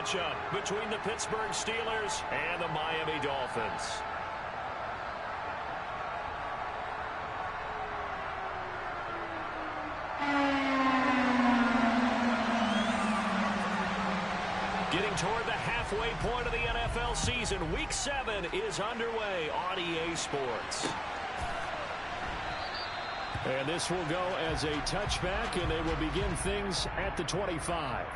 matchup between the Pittsburgh Steelers and the Miami Dolphins. Getting toward the halfway point of the NFL season, Week 7 is underway on EA Sports. And this will go as a touchback, and they will begin things at the 25.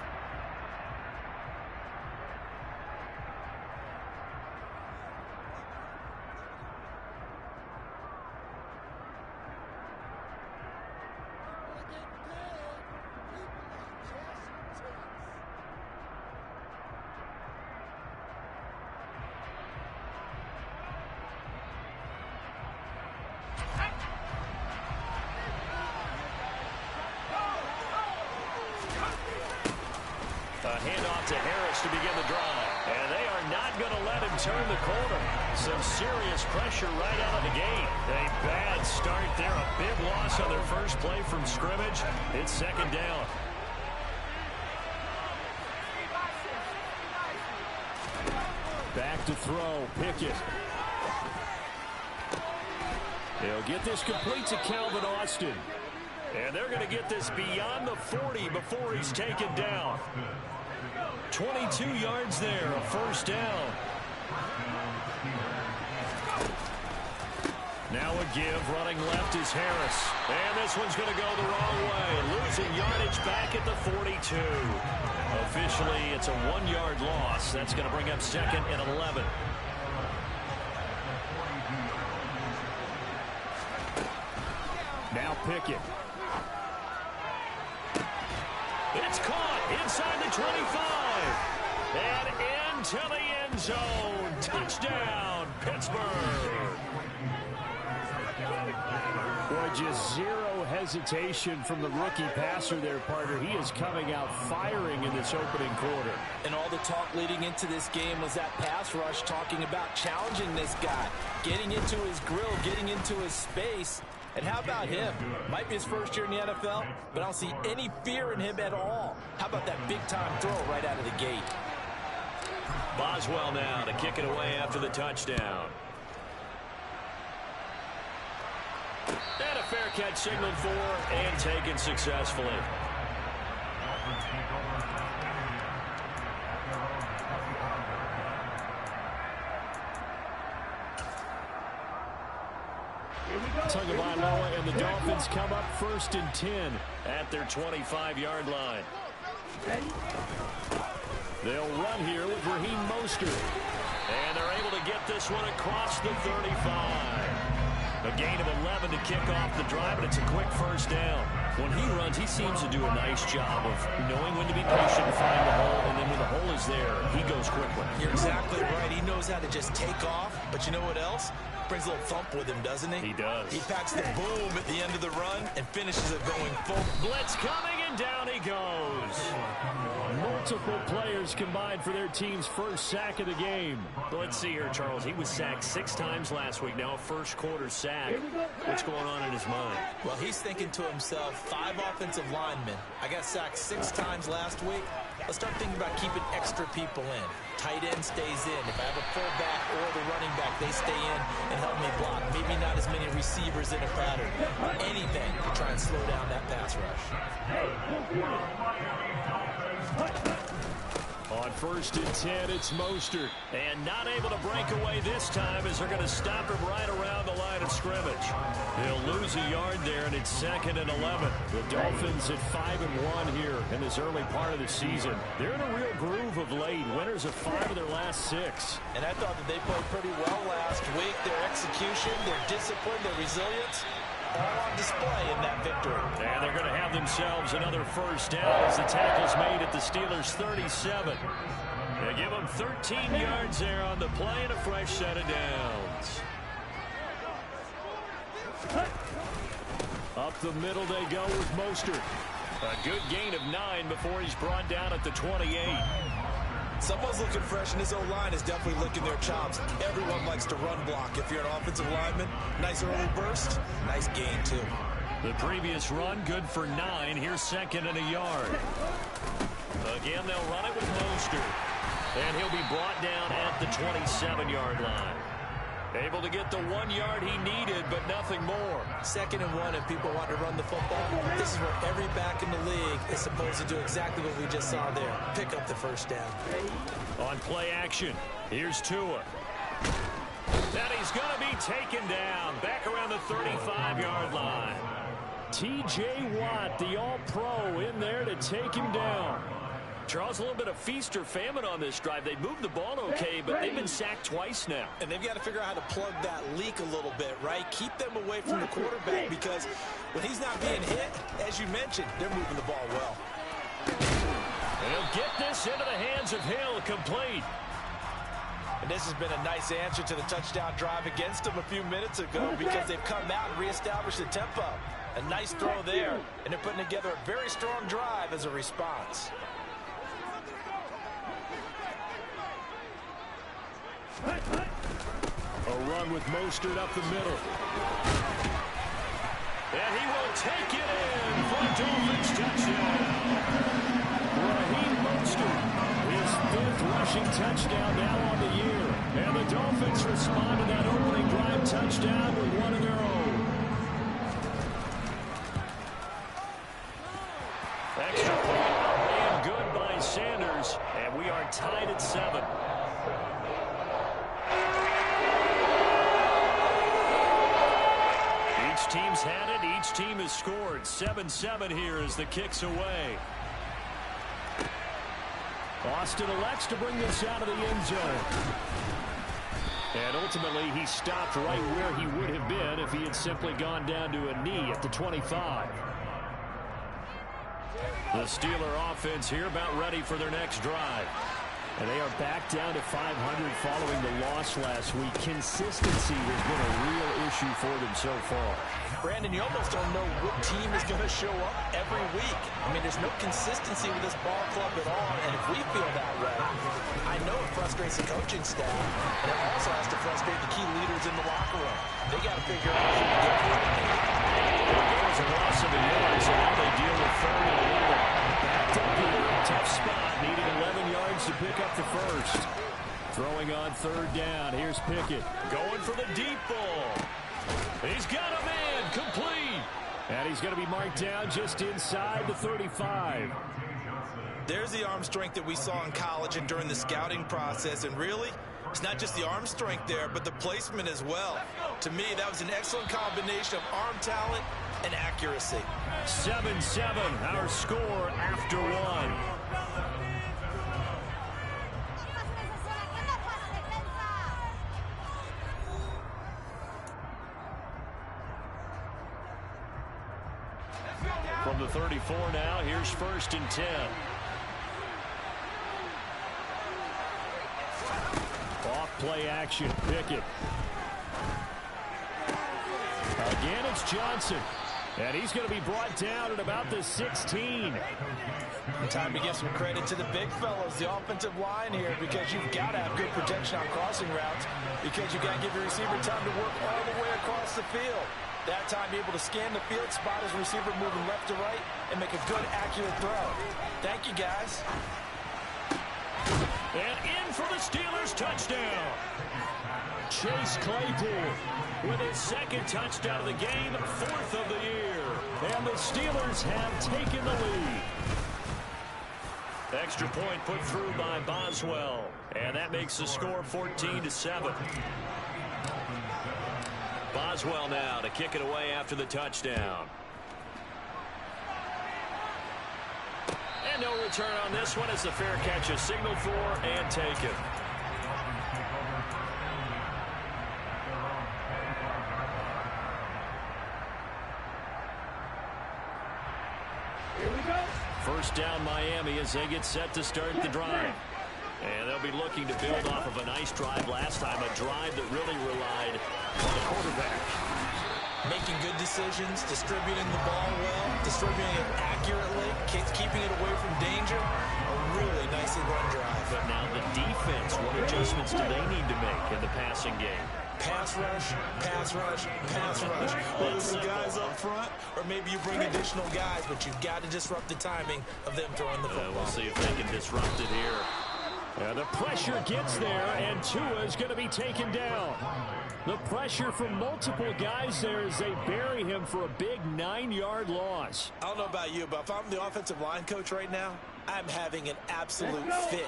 Handoff to Harris to begin the drive. And they are not going to let him turn the corner. Some serious pressure right out of the gate. A bad start there. A big loss on their first play from scrimmage. It's second down. Back to throw. Pickett. He'll get this complete to Calvin Austin. And they're going to get this beyond the 40 before he's taken down. 22 yards there, a first down. Now a give, running left is Harris. And this one's going to go the wrong way. Losing yardage back at the 42. Officially, it's a 1-yard loss. That's going to bring up second and 11. Now Pickett. It's caught inside the 25. And into the end zone. Touchdown, Pittsburgh. Boy, just zero hesitation from the rookie passer there, partner. He is coming out firing in this opening quarter. And all the talk leading into this game was that pass rush, talking about challenging this guy, getting into his grill, getting into his space. And how about him? Might be his first year in the NFL, but I don't see any fear in him at all. How about that big-time throw right out of the gate? Boswell now to kick it away after the touchdown. And a fair catch signaled for and taken successfully. Tagovailoa and the Dolphins come up 1st and 10 at their 25-yard line. They'll run here with Raheem Mostert. And they're able to get this one across the 35. A gain of 11 to kick off the drive, and it's a quick first down. When he runs, he seems to do a nice job of knowing when to be patient and find the hole, and then when the hole is there, he goes quickly. You're exactly right. He knows how to just take off, but you know what else? Brings a little thump with him, doesn't he? He does. He packs the boom at the end of the run and finishes it going full. Blitz coming, and down he goes. Multiple players combined for their team's first sack of the game. But let's see here, Charles. He was sacked 6 times last week. Now a first-quarter sack. What's going on in his mind? Well, he's thinking to himself, 5 offensive linemen. I got sacked 6 times last week. Let's start thinking about keeping extra people in. Tight end stays in. If I have a fullback or the running back, they stay in and help me block. Maybe not as many receivers in a pattern. Anything to try and slow down that pass rush. On 1st and 10, it's Mostert. And not able to break away this time as they're going to stop him right around the line of scrimmage. He'll lose a yard there, and it's 2nd and 11. The Dolphins at 5-1 here in this early part of the season. They're in a real groove of late. Winners of 5 of their last 6. And I thought that they played pretty well last week. Their execution, their discipline, their resilience, all on display in that victory. And they're going to have themselves another first down as the tackle's made at the Steelers' 37. They give them 13 yards there on the play and a fresh set of downs. Up the middle they go with Mostert. A good gain of 9 before he's brought down at the 28. Someone's looking fresh, and his O-line is definitely licking their chops. Everyone likes to run block. If you're an offensive lineman, nice early burst, nice gain, too. The previous run, good for 9. Here's 2nd and a yard. Again, they'll run it with Mostert. And he'll be brought down at the 27-yard line. Able to get the 1 yard he needed, but nothing more. 2nd and 1, and people want to run the football. This is where every back in the league is supposed to do exactly what we just saw there. Pick up the first down. On play action, here's Tua. And he's going to be taken down back around the 35-yard line. T.J. Watt, the all-pro, in there to take him down. Charles, a little bit of feast or famine on this drive. They moved the ball okay, but they've been sacked twice now. And they've got to figure out how to plug that leak a little bit, right? Keep them away from the quarterback because when he's not being hit, as you mentioned, they're moving the ball well. And he'll get this into the hands of Hill, complete. And this has been a nice answer to the touchdown drive against them a few minutes ago because they've come out and reestablished the tempo. A nice throw there, and they're putting together a very strong drive as a response. A run with Mostert up the middle. And he will take it in for a Dolphins touchdown. Raheem Mostert, his 5th rushing touchdown now on the year. And the Dolphins respond to that opening drive touchdown with one of their own. Extra point and good by Sanders. And we are tied at 7. Each team's had it. Each team has scored. 7-7 here as the kick's away. Austin elects to bring this out of the end zone. And ultimately, he stopped right where he would have been if he had simply gone down to a knee at the 25. The Steeler offense here about ready for their next drive. And they are back down to 500 following the loss last week. Consistency has been a real issue for them so far. Brandon, you almost don't know what team is going to show up every week. I mean, there's no consistency with this ball club at all, and if we feel that way, I know it frustrates the coaching staff, and it also has to frustrate the key leaders in the locker room. They got to figure out how to get through it. There was a loss of a yard, so now they deal with 3rd and 11. Backed up here, tough spot, needing 11 yards to pick up the first. Throwing on 3rd down, here's Pickett. Going for the deep ball. He's got a man, complete. And he's going to be marked down just inside the 35. There's the arm strength that we saw in college and during the scouting process. And really, it's not just the arm strength there, but the placement as well. To me, that was an excellent combination of arm talent and accuracy. 7-7, our score after 1. From the 34 now, here's 1st and 10. Off play action, Pickett. Again, it's Johnson. And he's going to be brought down at about the 16. Time to give some credit to the big fellows, the offensive line here, because you've got to have good protection on crossing routes, because you've got to give your receiver time to work all the way across the field. That time, be able to scan the field, spot his receiver moving left to right, and make a good, accurate throw. Thank you, guys. And in for the Steelers touchdown. Chase Claypool with his 2nd touchdown of the game, 4th of the year. And the Steelers have taken the lead. Extra point put through by Boswell. And that makes the score 14-7. Boswell now to kick it away after the touchdown. And no return on this one as the fair catch is signaled for and taken. Here we go. First down Miami as they get set to start the drive. And they'll be looking to build off of a nice drive last time, a drive that really relied on the quarterback. Making good decisions, distributing the ball well, distributing it accurately, keeping it away from danger. A really nicely run drive. But now the defense, what adjustments do they need to make in the passing game? Pass rush, pass rush, pass rush. Whether some guys up front, or maybe you bring additional guys, but you've got to disrupt the timing of them throwing the football. We'll see if they can disrupt it here. And the pressure gets there, and Tua is going to be taken down. The pressure from multiple guys there as they bury him for a big 9-yard loss. I don't know about you, but if I'm the offensive line coach right now, I'm having an absolute fit.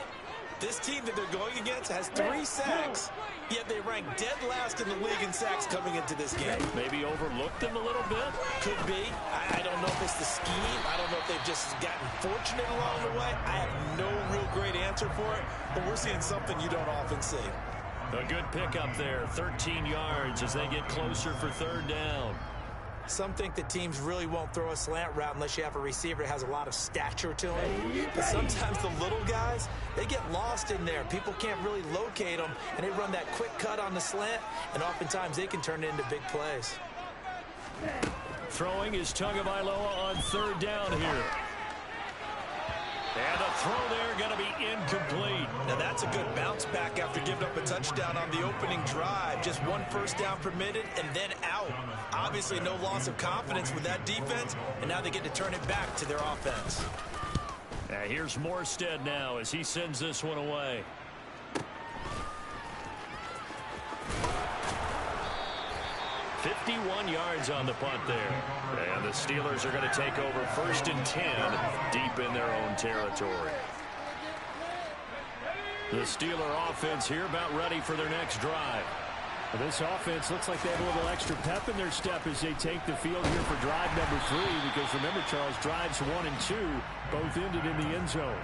This team that they're going against has 3 sacks, yet they rank dead last in the league in sacks coming into this game. Maybe overlooked them a little bit? Could be. I don't know if it's the scheme. I don't know if they've just gotten fortunate along the way. I have no real great answer for it, but we're seeing something you don't often see. A good pickup there, 13 yards as they get closer for 3rd down. Some think that teams really won't throw a slant route unless you have a receiver that has a lot of stature to him. But sometimes the little guys, they get lost in there. People can't really locate them, and they run that quick cut on the slant, and oftentimes they can turn it into big plays. Throwing is Tagovailoa on 3rd down here. And the throw there going to be incomplete. Now that's a good bounce back after giving up a touchdown on the opening drive. Just 1 first down permitted and then out. Obviously no loss of confidence with that defense, and now they get to turn it back to their offense. Here's Morstead now as he sends this one away. $51 yards on the punt there. And the Steelers are going to take over 1st and 10 deep in their own territory. The Steeler offense here about ready for their next drive. Well, this offense looks like they have a little extra pep in their step as they take the field here for drive number 3, because remember, Charles, drives 1 and 2 both ended in the end zone.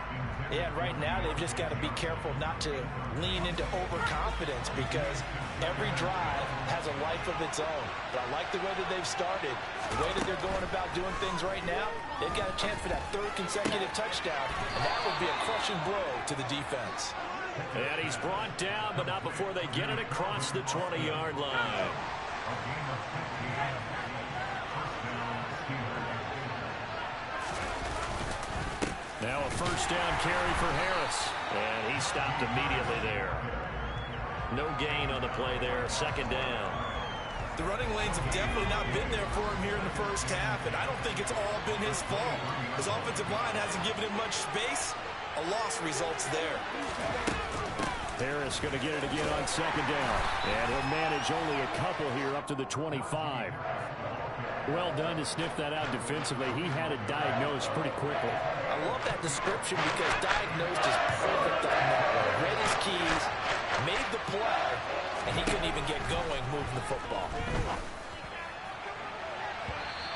Yeah, and right now they've just got to be careful not to lean into overconfidence, because every drive has a life of its own. But I like the way that they've started, the way that they're going about doing things right now. They've got a chance for that 3rd consecutive touchdown, and that would be a crushing blow to the defense. And he's brought down, but not before they get it across the 20-yard line. Now a 1st down carry for Harris. And he stopped immediately there. No gain on the play there, 2nd down. The running lanes have definitely not been there for him here in the first half, and I don't think it's all been his fault. His offensive line hasn't given him much space. A loss results there. Harris going to get it again on 2nd down. And he'll manage only a couple here up to the 25. Well done to sniff that out defensively. He had it diagnosed pretty quickly. I love that description because diagnosed is perfect on that one. Read his keys, made the play, and he couldn't even get going moving the football.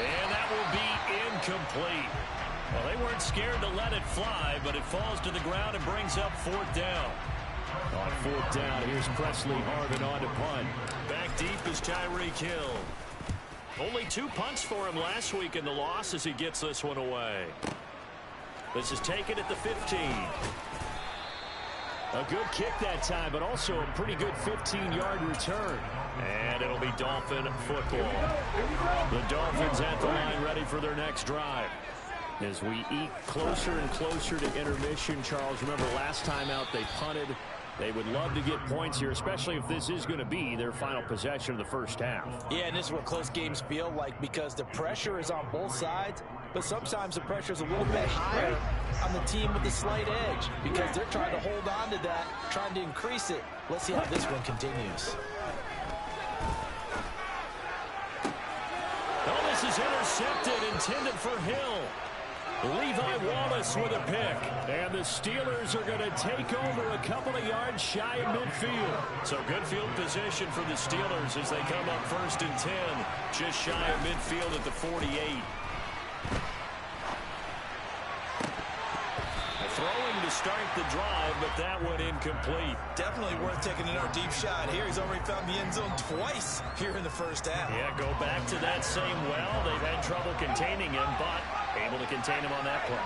And that will be incomplete. Well, they weren't scared to let it fly, but it falls to the ground and brings up 4th down. On 4th down, here's Presley Harvin on to punt. Back deep is Tyreek Hill. Only 2 punts for him last week in the loss as he gets this one away. This is taken at the 15. A good kick that time, but also a pretty good 15-yard return. And it'll be Dolphin football. The Dolphins at the line ready for their next drive. As we eat closer and closer to intermission, Charles, remember last time out they punted. They would love to get points here, especially if this is going to be their final possession of the first half. Yeah, and this is what close games feel like, because the pressure is on both sides, but sometimes the pressure is a little bit higher on the team with the slight edge, because they're trying to hold on to that, trying to increase it. Let's see how this one continues. Oh, this is intercepted, intended for Hill. Levi Wallace with a pick. And the Steelers are going to take over a couple of yards shy of midfield. So good field position for the Steelers as they come up 1st and 10. Just shy of midfield at the 48. Throwing to start the drive, but that one incomplete. Definitely worth taking another deep shot here. He's already found the end zone twice here in the first half. Yeah, go back to that same well. They've had trouble containing him, but able to contain him on that play.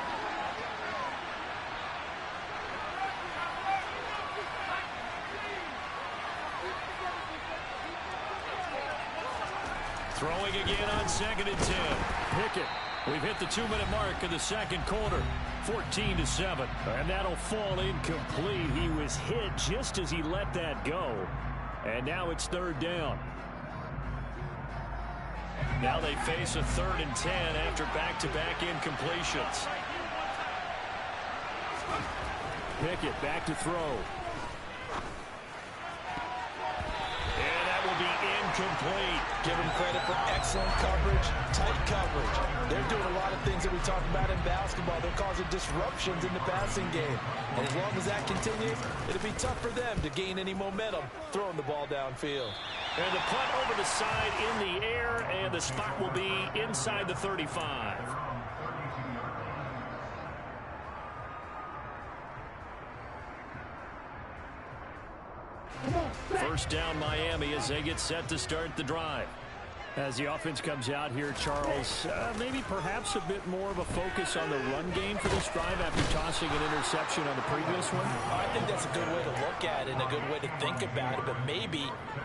Throwing again on 2nd and 10. Pickett. We've hit the 2-minute mark in the 2nd quarter. 14-7. And that'll fall incomplete. He was hit just as he let that go. And now it's 3rd down. Now they face a 3rd and 10 after back-to-back incompletions. Pickett back to throw. And that will be incomplete. Give them credit for excellent coverage, tight coverage. They're doing a lot of things that we talk about in basketball. They're causing disruptions in the passing game. And as long as that continues, it'll be tough for them to gain any momentum throwing the ball downfield. And the punt over the side in the air, and the spot will be inside the 35. First down Miami as they get set to start the drive. As the offense comes out here, Charles, maybe perhaps a bit more of a focus on the run game for this drive after tossing an interception on the previous one? I think that's a good way to look at it and a good way to think about it, but maybe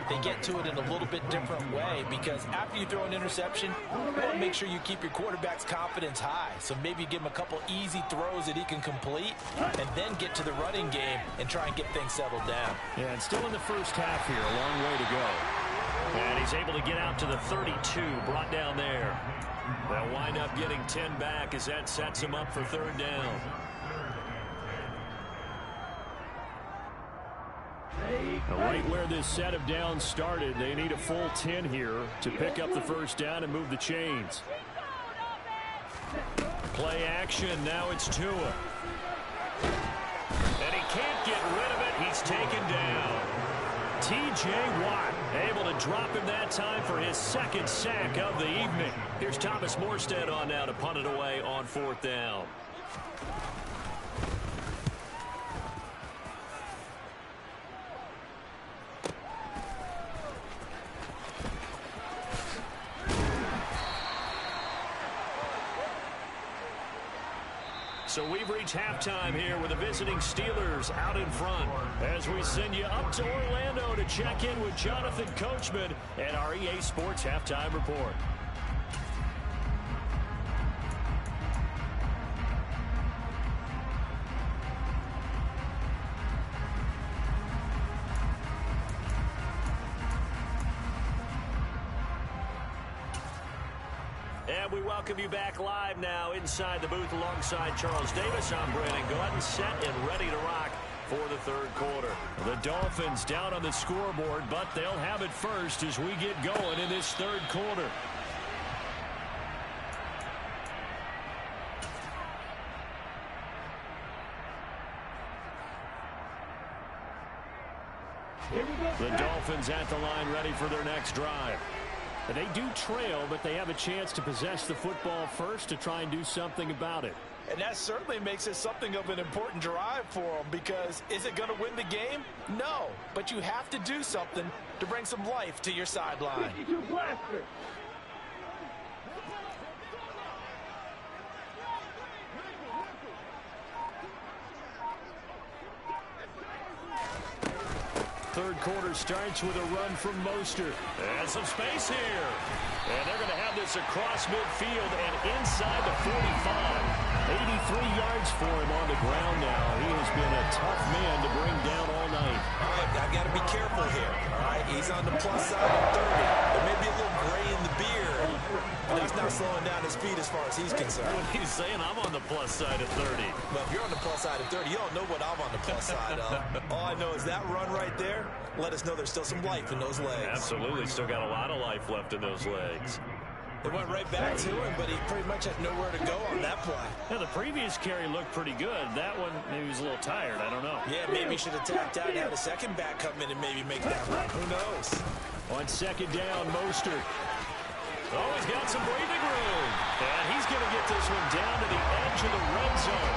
they get to it in a little bit different way, because after you throw an interception, you want to make sure you keep your quarterback's confidence high. So maybe give him a couple easy throws that he can complete and then get to the running game and try and get things settled down. Yeah, and still in the first half here, a long way to go. And he's able to get out to the 32, brought down there. They'll wind up getting 10 back as that sets him up for third down. Right where this set of downs started, they need a full 10 here to pick up the first down and move the chains. Play action, now it's Tua. And he can't get rid of it, he's taken down. T.J. Watt able to drop him that time for his second sack of the evening. Here's Thomas Morstead on now to punt it away on fourth down. So we've reached halftime here with the visiting Steelers out in front as we send you up to Orlando to check in with Jonathan Coachman and our EA Sports Halftime Report. And we welcome you back live now inside the booth alongside Charles Davis. I'm Brandon Gaudin, set and ready to rock for the third quarter. The Dolphins down on the scoreboard, but they'll have it first as we get going in this third quarter. The Dolphins at the line ready for their next drive. They do trail, but they have a chance to possess the football first to try and do something about it. And that certainly makes it something of an important drive for them, because is it going to win the game? No, but you have to do something to bring some life to your sideline. Third quarter starts with a run from Mostert. And some space here. And they're going to have this across midfield and inside the 45. 83 yards for him on the ground now. He has been a tough man to bring down all night. All right, I got to be careful here. All right, he's on the plus side of 30. There may be a little gray in the beard, but that's not slowing down his speed as far as he's concerned. What he's saying, I'm on the plus side of 30. But if you're on the plus side of 30, you don't know what I'm on the plus side of. All I know is that run right there let us know there's still some life in those legs. Absolutely, still got a lot of life left in those legs. It went right back to him, but he pretty much had nowhere to go on that play. Yeah, the previous carry looked pretty good. That one, maybe he was a little tired. I don't know. Yeah, maybe he should have tapped out and had a second back come in and maybe make that run. Who knows? On second down, Mostert. Oh, he's got some breathing room. And he's going to get this one down to the edge of the red zone.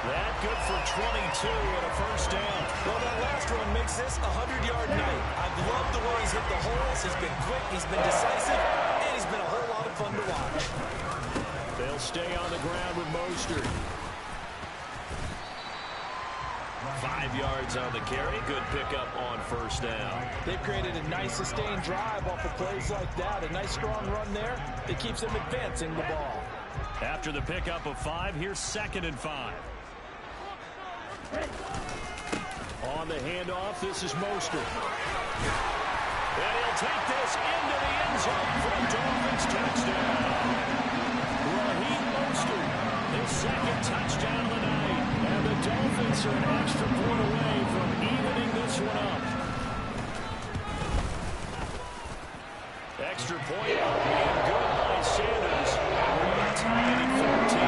That good for 22 and a first down. Well, that last run makes this a 100-yard night. I've loved the way he's hit the holes. He's been quick, he's been decisive, and he's been a whole lot of fun to watch. They'll stay on the ground with Mostert. 5 yards on the carry. Good pickup on first down. They've created a nice sustained drive off of plays like that. A nice strong run there that keeps them advancing the ball. After the pickup of 5, here's 2nd and 5. On the handoff, this is Mostert. And he'll take this into the end zone for a Dolphins touchdown. Raheem Mostert, his second touchdown of the night. And the Dolphins are an extra point away from evening this one up. Extra point being good by Sanders. We're tied at 14.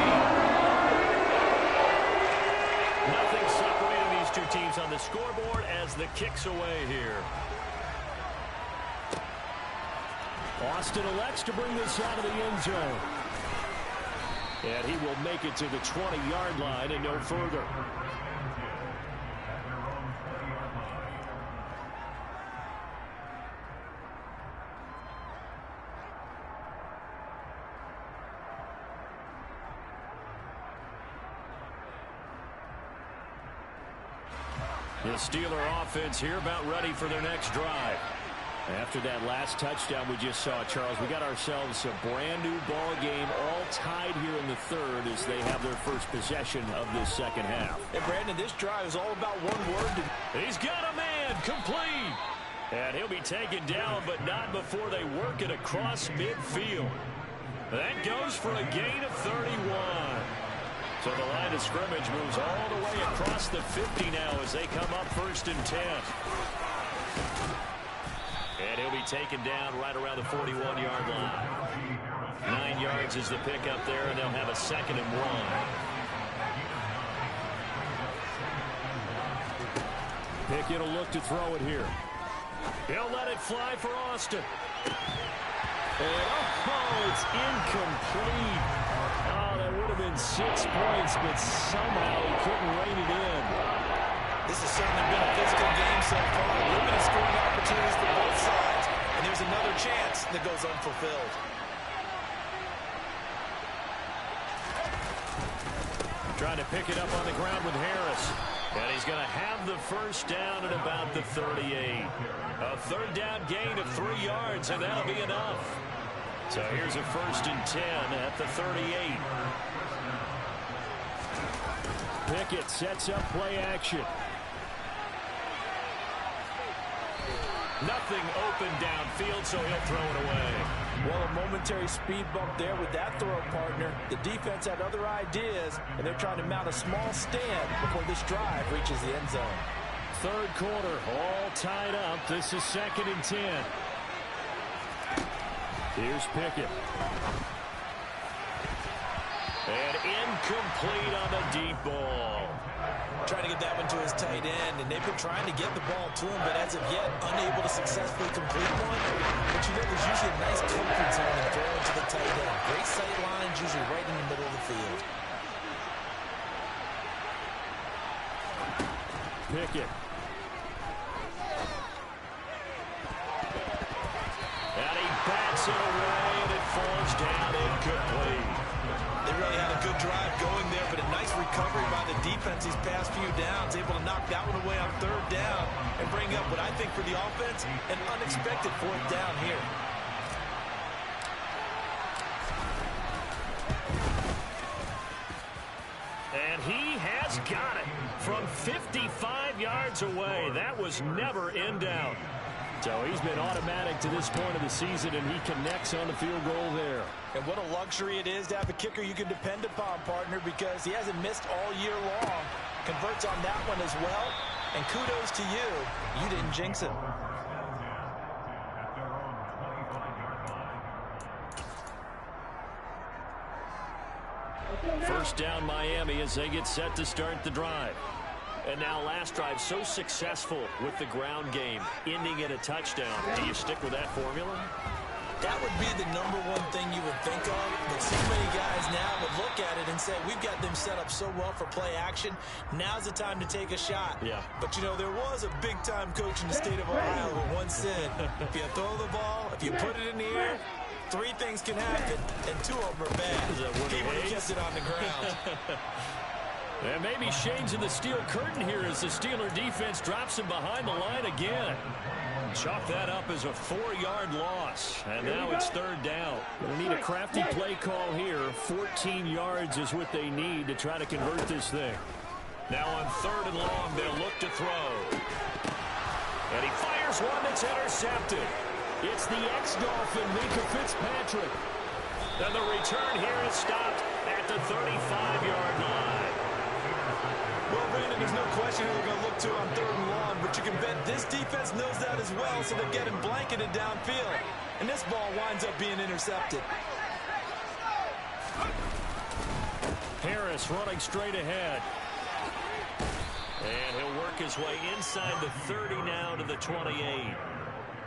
Nothing separating these two teams on the scoreboard as the kick's away here. Austin elects to bring this out of the end zone. And he will make it to the 20-yard line and no further. The Steeler offense here about ready for their next drive. After that last touchdown we just saw, Charles, we got ourselves a brand new ball game, all tied here in the third as they have their first possession of this second half. And Brandon, this drive is all about one word. He's got a man, complete. And he'll be taken down, but not before they work it across midfield. That goes for a gain of 31. So the line of scrimmage moves all the way across the 50 now as they come up 1st and 10. And he'll be taken down right around the 41-yard line. 9 yards is the pickup there, and they'll have a 2nd and 1. Pickett will look to throw it here. He'll let it fly for Austin. And it's incomplete. Oh, that would have been 6 points, but somehow he couldn't rein it in. This has certainly been a physical game so far. Limited scoring opportunities for both sides. And there's another chance that goes unfulfilled. Trying to pick it up on the ground with Harris. And he's going to have the first down at about the 38. A 3rd down gain of 3 yards, and that'll be enough. So here's a 1st and 10 at the 38. Pickett sets up play action. Nothing open downfield, so he'll throw it away. Well, a momentary speed bump there with that throw partner. The defense had other ideas, and they're trying to mount a small stand before this drive reaches the end zone. 3rd quarter, all tied up. This is 2nd and 10. Here's Pickett. And incomplete on the deep ball. Trying to get that one to his tight end, and they've been trying to get the ball to him, but as of yet, unable to successfully complete one. But you know, there's usually a nice comfort zone in throwing to the tight end. Great sight lines, usually right in the middle of the field. Pickett. And he bats it away, and it falls down incomplete. They really had a good drive going there, but a nice recovery by the defense these past few downs, able to knock that one away on 3rd down and bring up what I think for the offense, an unexpected 4th down here. And he has got it from 55 yards away. That was never in doubt. So he's been automatic to this point of the season, and he connects on the field goal there. And what a luxury it is to have a kicker you can depend upon, partner, because he hasn't missed all year long. Converts on that one as well. And kudos to you. You didn't jinx him. First down Miami as they get set to start the drive. And now last drive so successful with the ground game, ending in a touchdown. Do you stick with that formula? That would be the number one thing you would think of, but so many guys now would look at it and say, we've got them set up so well for play action, now's the time to take a shot. Yeah. But, you know, there was a big-time coach in the state of Ohio who once said, if you throw the ball, if you put it in the air, 3 things can happen, and 2 of them are bad. He would have kept it on the ground. And maybe shades of the steel curtain here as the Steeler defense drops him behind the line again. Chalk that up as a 4-yard loss. And now it's 3rd down. They'll need a crafty play call here. 14 yards is what they need to try to convert this thing. Now on 3rd and long, they'll look to throw. And he fires one that's intercepted. It's the ex-Dolphin, Minkah Fitzpatrick. And the return here is stopped at the 35-yard line. Well, win, and there's no question who they're going to look to on 3rd and long, but you can bet this defense knows that as well, so they're getting blanketed downfield. And this ball winds up being intercepted. Harris running straight ahead. And he'll work his way inside the 30 now to the 28.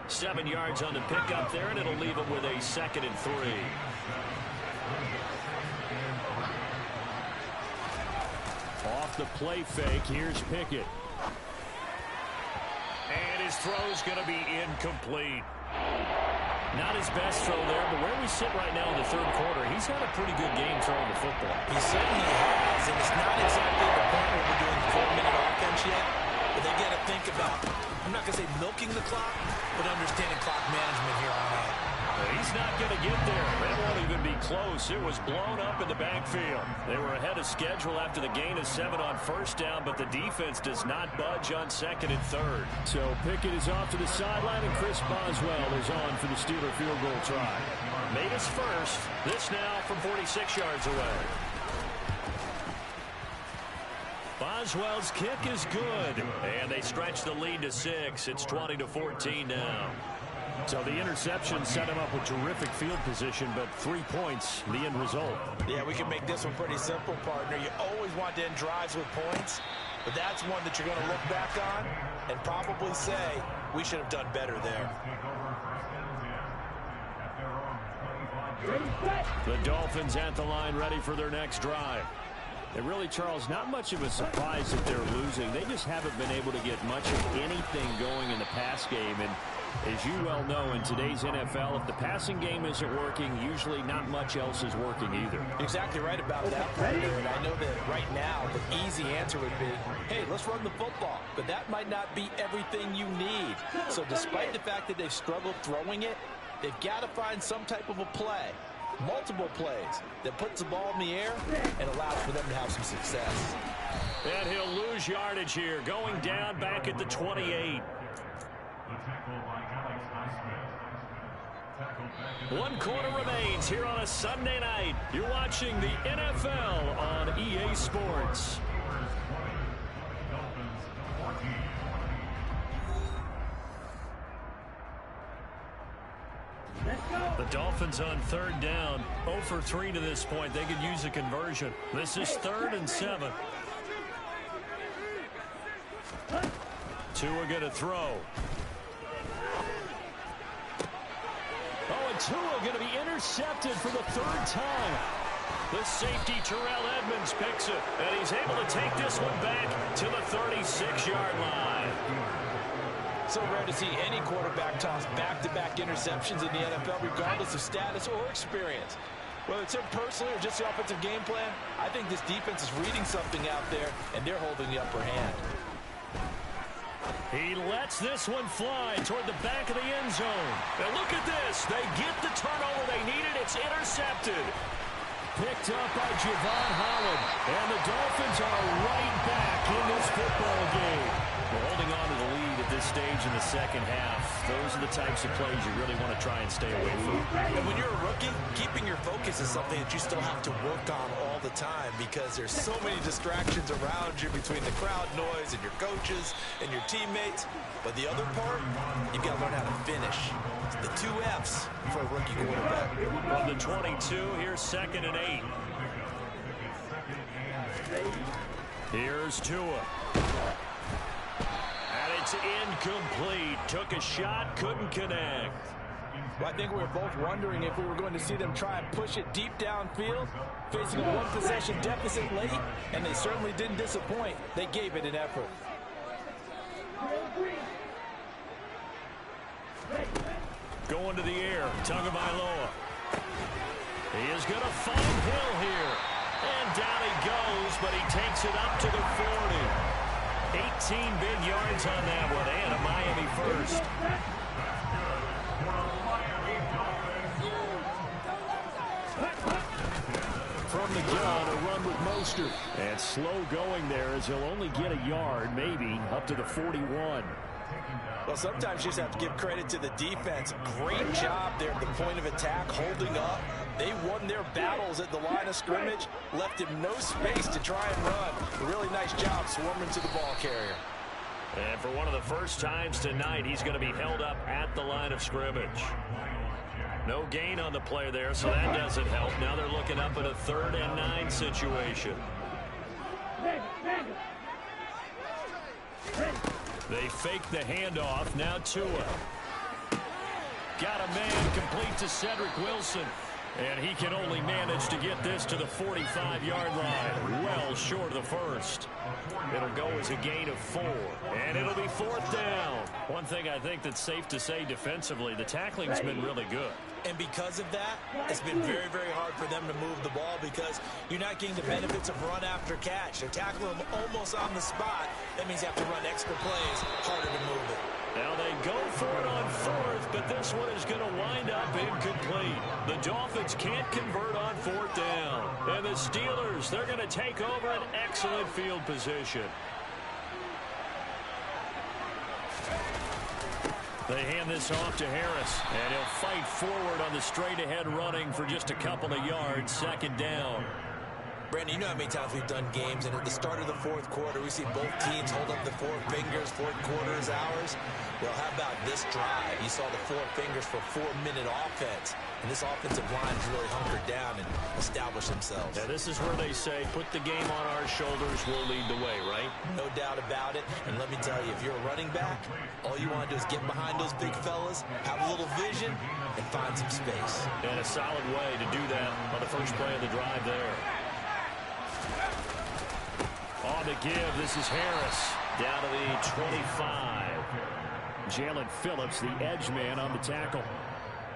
7 yards on the pickup there, and it'll leave him with a 2nd and 3. Off the play fake, here's Pickett. And his throw's going to be incomplete. Not his best throw there, but where we sit right now in the 3rd quarter, he's had a pretty good game throwing the football. He certainly has, and it's not exactly the point where we're doing 4-minute offense yet, but they got to think about, I'm not going to say milking the clock, but understanding clock management here on out. He's not going to get there. It won't even be close. It was blown up in the backfield. They were ahead of schedule after the gain of 7 on 1st down, but the defense does not budge on 2nd and 3rd. So Pickett is off to the sideline, and Chris Boswell is on for the Steeler field goal try. Made his first. This now from 46 yards away. Boswell's kick is good, and they stretch the lead to 6. It's 20-14 now. So the interception set him up with terrific field position, but 3 points, the end result. Yeah, we can make this one pretty simple, partner. You always want to end drives with points, but that's one that you're going to look back on and probably say, we should have done better there. The Dolphins at the line, ready for their next drive. And really, Charles, not much of a surprise that they're losing. They just haven't been able to get much of anything going in the pass game. And as you well know, in today's NFL, if the passing game isn't working, usually not much else is working either. Exactly right about that, partner. And I know that right now, the easy answer would be, hey, let's run the football. But that might not be everything you need. So despite the fact that they've struggled throwing it, they've got to find some type of a play, multiple plays, that puts the ball in the air and allows for them to have some success. And he'll lose yardage here, going down back at the 28. 1 quarter remains here on a Sunday night. You're watching the NFL on EA Sports. The Dolphins on 3rd down, 0 for 3 to this point. They could use a conversion. This is 3rd and 7. Tua going to throw. Oh, and Tua going to be intercepted for the 3rd time. The safety, Terrell Edmunds, picks it, and he's able to take this one back to the 36-yard line. So rare to see any quarterback toss back-to-back interceptions in the NFL, regardless of status or experience. Whether it's him personally or just the offensive game plan, I think this defense is reading something out there, and they're holding the upper hand. He lets this one fly toward the back of the end zone. And look at this. They get the turnover they needed. It's intercepted. Picked up by Javon Holland. And the Dolphins are right back in this football game. We're holding on to the lead at this stage in the 2nd half. Those are the types of plays you really want to try and stay away from. And when you're a rookie, keeping your focus is something that you still have to work on all the time because there's so many distractions around you between the crowd noise and your coaches and your teammates. But the other part, you've got to learn how to finish. It's the 2 F's for a rookie quarterback. From the 22, here's 2nd and 8. Here's Tua. And it's incomplete. Took a shot, couldn't connect. Well, I think we were both wondering if we were going to see them try and push it deep downfield, facing a 1-possession deficit late, and they certainly didn't disappoint. They gave it an effort. Going to the air, Tagovailoa. He is going to find Hill here. And down he goes, but he takes it up to the 40. 18 big yards on that one, and a Miami first. From the gun, a run with Mostert. And slow going there as he'll only get a yard, maybe, up to the 41. Well, sometimes you just have to give credit to the defense. Great job there at the point of attack, holding up, They won their battles at the line of scrimmage, left him no space to try and run. A really nice job swarming to the ball carrier. And for one of the first times tonight, he's going to be held up at the line of scrimmage. No gain on the play there, so that doesn't help. Now they're looking up at a 3rd and 9 situation. They fake the handoff. Now Tua. Got a man complete to Cedric Wilson. And he can only manage to get this to the 45-yard line. Well short of the first. It'll go as a gain of 4. And it'll be 4th down. One thing I think that's safe to say defensively, the tackling's been really good. And because of that, it's been very, very hard for them to move the ball because you're not getting the benefits of run after catch. They're tackling them almost on the spot. That means you have to run extra plays, harder to move it. Now they go for it on 4th, but this one is going to wind up incomplete. The Dolphins can't convert on 4th down. And the Steelers, they're going to take over an excellent field position. They hand this off to Harris, and he'll fight forward on the straight-ahead running for just a couple of yards. 2nd down. Brandon, you know how many times we've done games, and at the start of the 4th quarter, we see both teams hold up the 4 fingers, 4th quarter is ours. Well, how about this drive? You saw the 4 fingers for 4-minute offense, and this offensive line has really hunkered down and established themselves. Now, this is where they say, put the game on our shoulders, we'll lead the way, right? No doubt about it, and let me tell you, if you're a running back, all you want to do is get behind those big fellas, have a little vision, and find some space. And a solid way to do that on the first play of the drive there. On the give, this is Harris down to the 25. Jalen Phillips, the edge man on the tackle.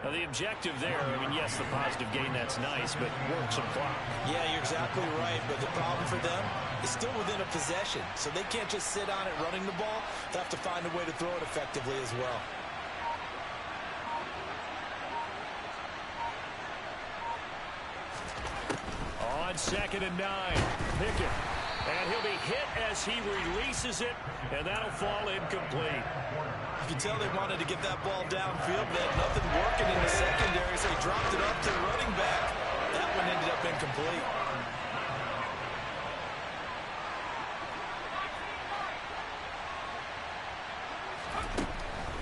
Now the objective there, I mean, yes, the positive gain, that's nice, but work some clock. Yeah, you're exactly right, but the problem for them is still within a possession, so they can't just sit on it running the ball. They have to find a way to throw it effectively as well. On 2nd and 9, Pickett. And he'll be hit as he releases it, and that'll fall incomplete. You can tell they wanted to get that ball downfield. They had nothing working in the secondary, so he dropped it up to the running back. That one ended up incomplete.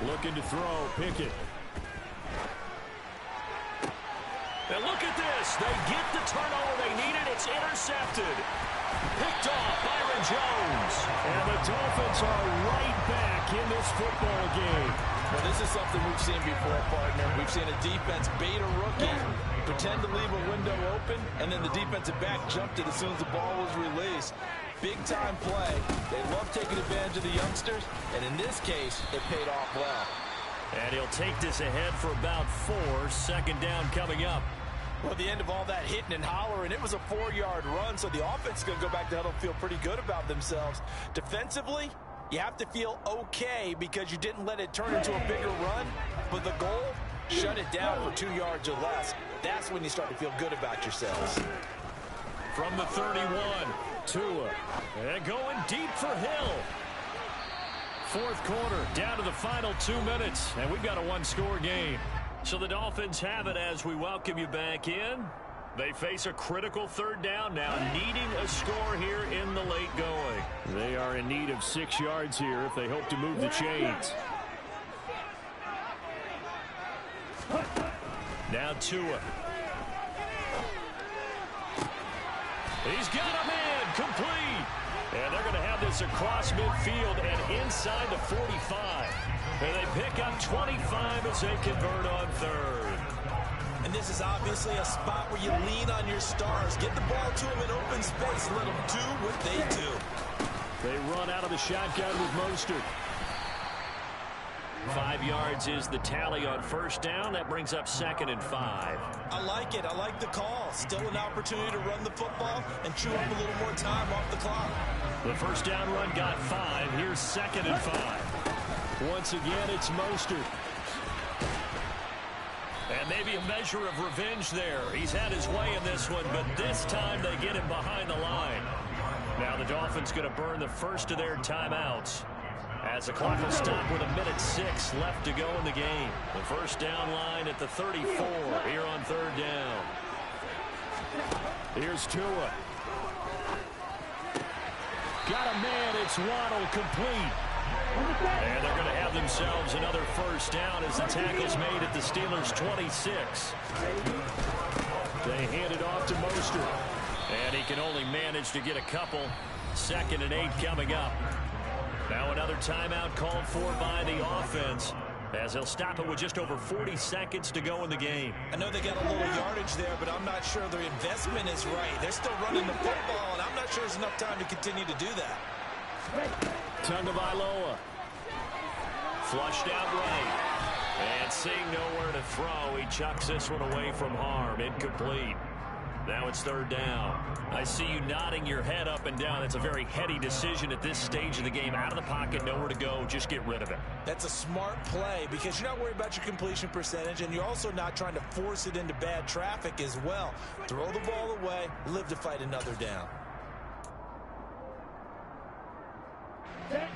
Looking to throw, Pickett. And look at this. They get the turnover they needed. It's intercepted. Picked off Byron Jones. And the Dolphins are right back in this football game. Well, this is something we've seen before, partner. We've seen a defense bait a rookie, pretend to leave a window open, and then the defensive back jumped it as soon as the ball was released. Big-time play. They love taking advantage of the youngsters, and in this case, it paid off well. And he'll take this ahead for about 4. 2nd down coming up. Well, at the end of all that hitting and hollering, it was a 4-yard run, so the offense is going to go back to huddle and feel pretty good about themselves. Defensively, you have to feel okay because you didn't let it turn into a bigger run, but the goal, shut it down for 2 yards or less. That's when you start to feel good about yourselves. From the 31, Tua, and going deep for Hill. 4th quarter, down to the final 2 minutes, and we've got a 1-score game. So the Dolphins have it as we welcome you back in. They face a critical 3rd down now, needing a score here in the late going. They are in need of 6 yards here if they hope to move the chains. Now Tua. He's got a man complete. And they're going to have this across midfield and inside the 45. And they pick up 25 as they convert on 3rd. And this is obviously a spot where you lean on your stars. Get the ball to them in open space and let them do what they do. They run out of the shotgun with Mostert. 5 yards is the tally on 1st down. That brings up 2nd and 5. I like it. I like the call. Still an opportunity to run the football and chew up a little more time off the clock. The 1st down run got 5. Here's 2nd and 5. Once again, it's Mostert. And maybe a measure of revenge there. He's had his way in this one, but this time they get him behind the line. Now the Dolphins going to burn the first of their timeouts, as the clock will stop with 1:06 left to go in the game. The 1st down line at the 34 here on 3rd down. Here's Tua. Got a man. It's Waddle, complete. And they're going to have themselves another first down as the tackle's made at the Steelers' 26. They hand it off to Mostert. And he can only manage to get a couple. 2nd and 8 coming up. Now another timeout called for by the offense, as they'll stop it with just over 40 seconds to go in the game. I know they got a little yardage there, but I'm not sure their investment is right. They're still running the football, and I'm not sure there's enough time to continue to do that. Tagovailoa. Flushed out right. And seeing nowhere to throw, he chucks this one away from harm. Incomplete. Now it's 3rd down. I see you nodding your head up and down. That's a very heady decision at this stage of the game. Out of the pocket, nowhere to go. Just get rid of it. That's a smart play because you're not worried about your completion percentage, and you're also not trying to force it into bad traffic as well. Throw the ball away, live to fight another down.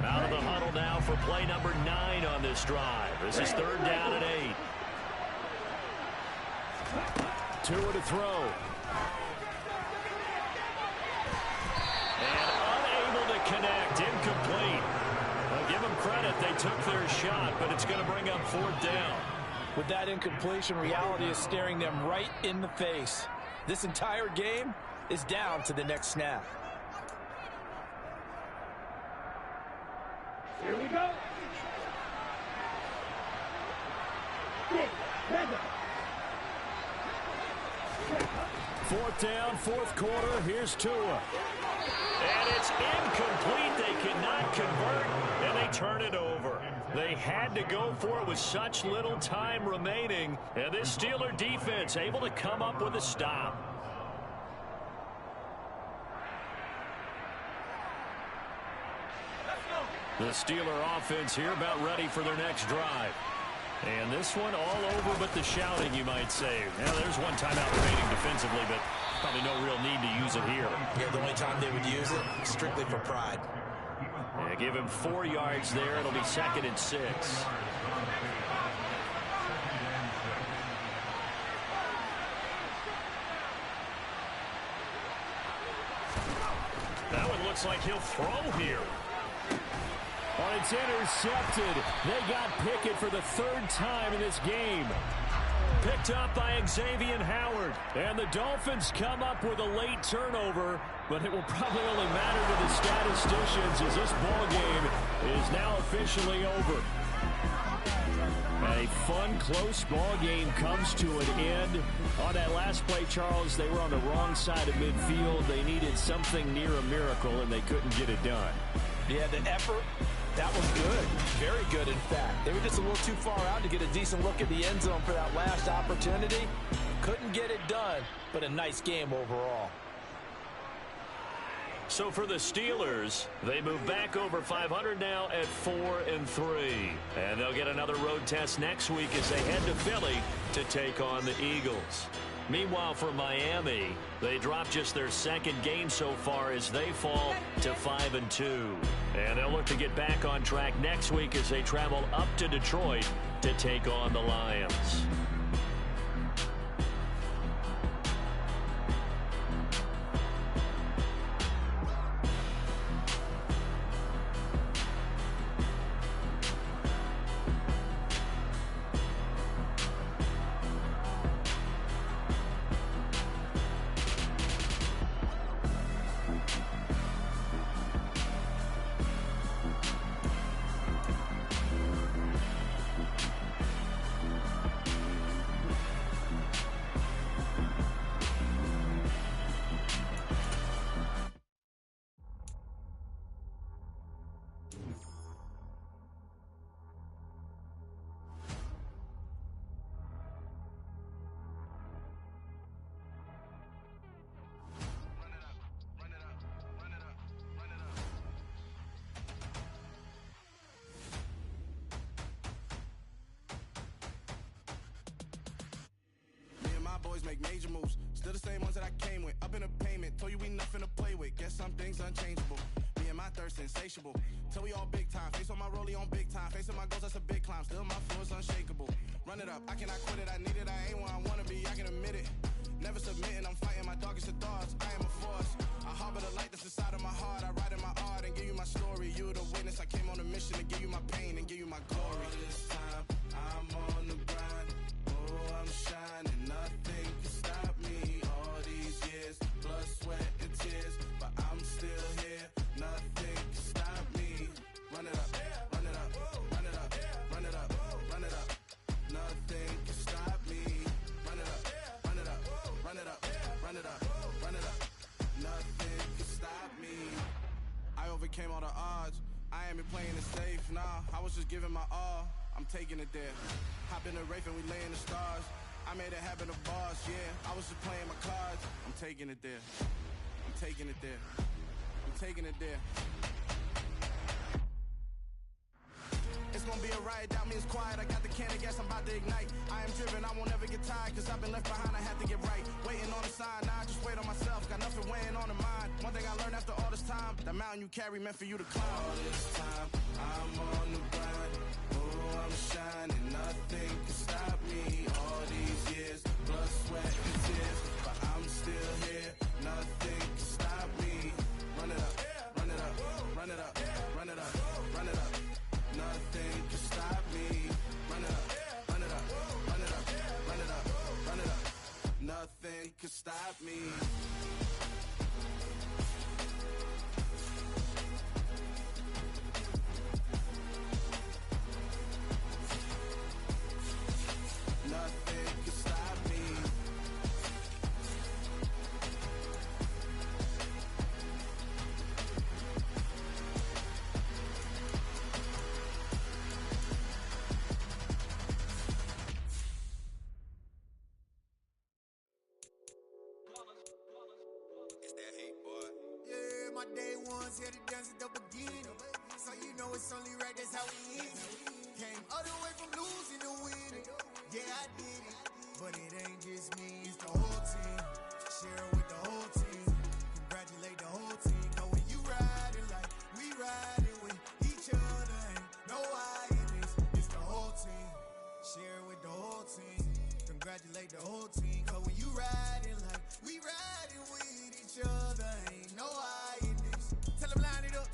Out of the huddle now for play number 9 on this drive. This is 3rd down and 8. Tua to throw. And unable to connect. Incomplete. I'll give them credit. They took their shot, but it's going to bring up 4th down. With that incompletion, reality is staring them right in the face. This entire game is down to the next snap. Here we go. 4th down, 4th quarter. Here's Tua. And it's incomplete. They cannot convert, and they turn it over. They had to go for it with such little time remaining. And this Steeler defense able to come up with a stop. The Steeler offense here about ready for their next drive. And this one all over but the shouting, you might say. Now, there's one timeout remaining defensively, but probably no real need to use it here. Yeah, the only time they would use it, strictly for pride. Yeah, give him 4 yards there. It'll be 2nd and 6. That one looks like he'll throw here. Oh, it's intercepted. They got Pickett for the 3rd time in this game. Picked up by Xavier Howard. And the Dolphins come up with a late turnover, but it will probably only matter to the statisticians as this ball game is now officially over. A fun, close ball game comes to an end. On that last play, Charles, they were on the wrong side of midfield. They needed something near a miracle, and they couldn't get it done. Yeah, the effort, that was good. Very good, in fact. They were just a little too far out to get a decent look at the end zone for that last opportunity. Couldn't get it done, but a nice game overall. So for the Steelers, they move back over 500 now at 4-3. And they'll get another road test next week as they head to Philly to take on the Eagles. Meanwhile, for Miami, they drop just their 2nd game so far as they fall to 5-2. And they'll look to get back on track next week as they travel up to Detroit to take on the Lions. Make major moves, still the same ones that I came with. Up in a payment, told you we nothing to play with. Guess some things unchangeable. Me and my thirst insatiable. Till we all big time. Face on my rollie on big time. Facing my goals, that's a big climb. Still my flow is unshakable. Run it up, I cannot quit it. I need it, I ain't where I wanna be. I can admit it. Never submitting, I'm fighting my darkest of thoughts. I am a force. I harbor the light that's inside of my heart. I write in my art and give you my story. You the witness. I came on a mission to give you my pain and give you my glory. All this time, I'm on the grind. Oh, I'm shining. Nothing can stop me. All these years, blood, sweat, and tears. But I'm still here. Nothing can stop me. Run it up, run it up, run it up, run it up, run it up. Nothing can stop me. Run it up, run it up, run it up, run it up, run it up. Nothing can stop me. I overcame all the odds. I ain't been playing it safe, nah. I was just giving my all. I'm taking it there. Hop in the Wraith and we lay in the stars. I made it happen to boss, yeah. I was just playing my cards. I'm taking it there. I'm taking it there. I'm taking it there. It's gonna be a riot, doubt me it's quiet. I got the can of gas, I'm about to ignite. I am driven, I won't ever get tired. Cause I've been left behind, I have to get right. Waiting on a sign, now I just wait on myself. Got nothing weighing on the mind. One thing I learned after all this time, the mountain you carry meant for you to climb. All this time, I'm on the grind. Oh, I'm shining, nothing can stop me. All these years, blood, sweat, and tears. But I'm still here, nothing can stop me. Run it up, run it up, run it up, run it up, run it up. Nothing can stop me. Run it up, run it up, run it up, run it up, run it up. Nothing can stop me. Nothing can stop me. My day ones here to dance at the beginning. So you know it's only right, that's how we end. Came all the way from losing to winning. Yeah, I did it. But it ain't just me, it's the whole team. Share it with the whole team. Congratulate the whole team. Cause when you riding like we riding with each other, ain't no I in this. It's the whole team. Share it with the whole team. Congratulate the whole team. Cause when you riding like we riding with each other, ain't no I in this. Tell them line it up.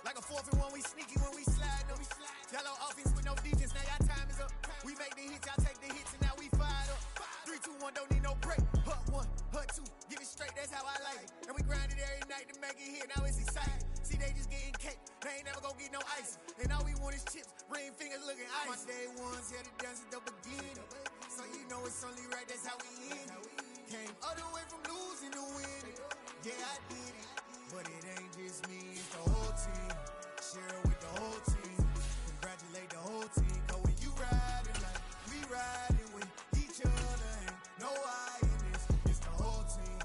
Like a 4th and 1, we sneaky when we slide up. Yellow offense with no defense, now y'all time is up. We make the hits, y'all take the hits, and now we fired up. 3, 2, 1, don't need no break. Hut 1, hut 2, get it straight, that's how I like it. And we grind it every night to make it hit, now it's exciting. See, they just getting cake, they ain't never gonna get no ice. And all we want is chips, ring fingers looking ice. My day ones here to dance at the beginning. So you know it's only right, that's how we end. Came all the way from losing to winning. Yeah, I did it. But it ain't just me, it's the whole team. Share it with the whole team. Congratulate the whole team. Cause when you riding like we riding with each other, ain't no I in this. It's the whole team.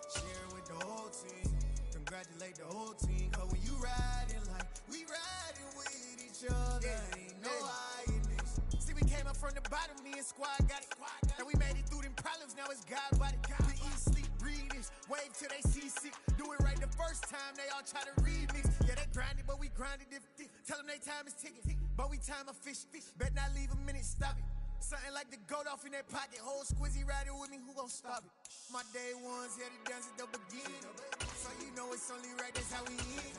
Share it with the whole team. Congratulate the whole team. Cause when you riding like we riding with each other, ain't no I in this. See, we came up from the bottom, me and squad got it. And we made it through them problems, now it's God body. We eat, sleep, breathe this. Wave till they see sick. Do it right the first time, they all try to remix. Yeah, they grinded, but we grinded different. Tell them they time is ticking, but we time a fish. Bet not leave a minute, stop it. Something like the goat off in that pocket. Whole squizzy riding with me, who gon' stop it? My day ones here to dance at the beginning. So you know it's only right, that's how we end.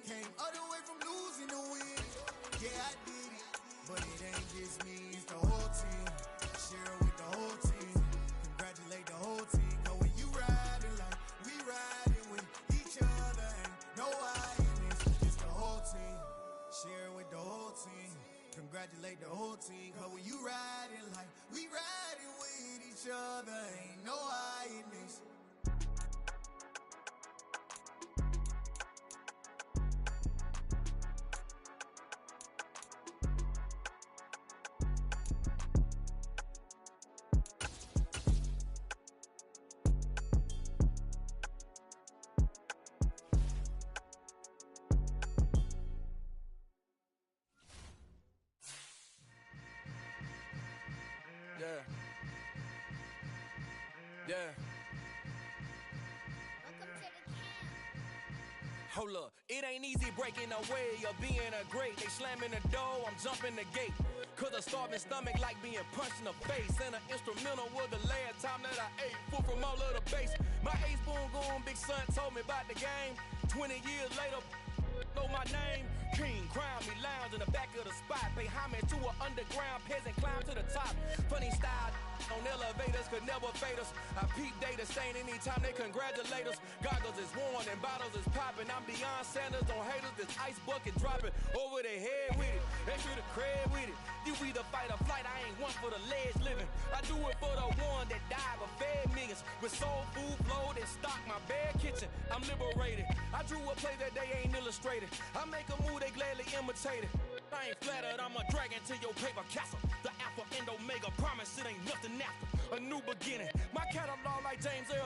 Came all the way from losing to winning. Yeah, I did it. But it ain't just me, it's the whole team. Share it with the whole team. Congratulate the whole team. Cause when you riding like we riding with each other, ain't no I in this. It's the whole team. Share it with the whole team. Congratulate the whole team. Cause when you riding like we riding with each other, ain't no I in this. Hold up, It ain't easy breaking away or being a great. They slamming the door, I'm jumping the gate. Cause a starving stomach like being punched in the face. And an instrumental was the last time that I ate food from all of the bass. My ace boom goon, big son told me about the game. 20 years later, know my name. King, crown me, lounge in the back of the spot. Pay homage to an underground peasant, climb to the top. Funny style on elevators could never fade us. I peep data stain anytime they congratulate us. Goggles is worn and bottles is popping. I'm Deion Sanders on haters, this ice bucket dropping over their head with it. Extra the cred with it. You either fight or flight, I ain't one for the ledge living. I do it for the one that died but fed millions. With soul food flowed and stocked my bare kitchen. I'm liberated. I drew a play that they ain't illustrated. I make a move, they gladly imitate it. I ain't flattered, I'm a dragon to your paper castle. The alpha and omega, promise it ain't nothing after. A new beginning. My catalog like James Earl